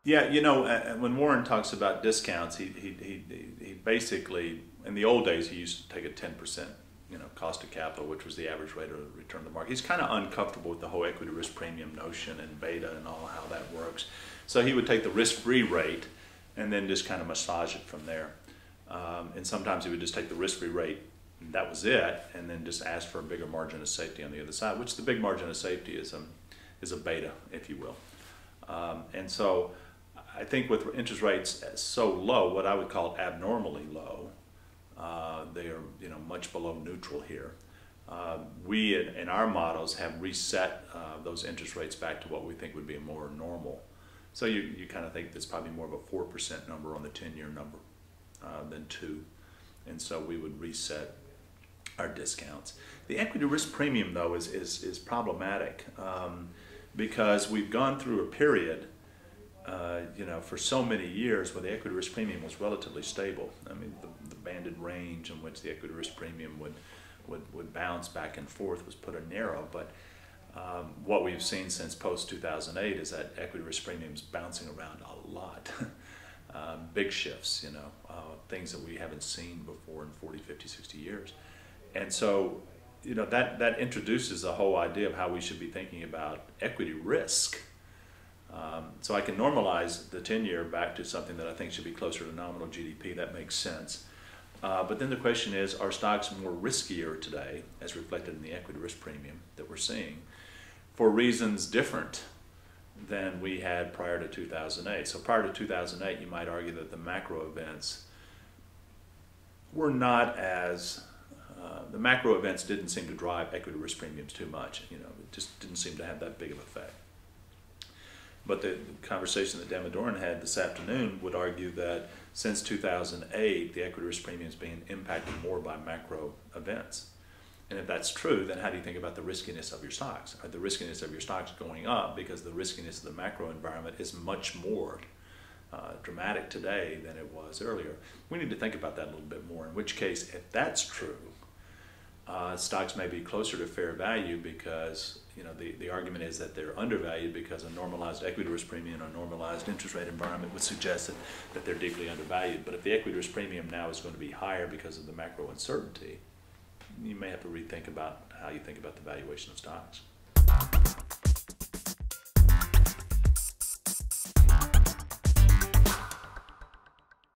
Yeah, you know, when Warren talks about discounts, he basically, in the old days, he used to take a 10%, cost of capital, which was the average rate of return to the market. He's kind of uncomfortable with the whole equity risk premium notion and beta and all how that works. So he would take the risk-free rate and then just kind of massage it from there. And sometimes he would just take the risk-free rate, and that was it, and then just ask for a bigger margin of safety on the other side, which the big margin of safety is a beta, if you will. And so I think with interest rates so low, what I would call abnormally low, they are much below neutral here. We in our models have reset those interest rates back to what we think would be more normal. So you kind of think that's probably more of a 4% number on the 10-year number than 2. And so we would reset our discounts. The equity risk premium, though, is problematic because we've gone through a period for so many years where the equity risk premium was relatively stable. I mean, the banded range in which the equity risk premium would bounce back and forth was put a narrow, but what we've seen since post-2008 is that equity risk premiums bouncing around a lot. Big shifts, things that we haven't seen before in 40, 50, 60 years. And so, that introduces the whole idea of how we should be thinking about equity risk. So I can normalize the 10-year back to something that I think should be closer to nominal GDP. That makes sense. But then the question is, are stocks more riskier today, as reflected in the equity risk premium that we're seeing, for reasons different than we had prior to 2008? So prior to 2008, you might argue that the macro events were not as, the macro events didn't seem to drive equity risk premiums too much. It just didn't seem to have that big of an effect. But the conversation that Demadoran had this afternoon would argue that since 2008, the equity risk premium is being impacted more by macro events. And if that's true, then how do you think about the riskiness of your stocks? Are the riskiness of your stocks going up because the riskiness of the macro environment is much more dramatic today than it was earlier? We need to think about that a little bit more, in which case, if that's true, stocks may be closer to fair value because the argument is that they're undervalued because a normalized equity risk premium, a normalized interest rate environment would suggest that they're deeply undervalued. But if the equity risk premium now is going to be higher because of the macro uncertainty, you may have to rethink about how you think about the valuation of stocks.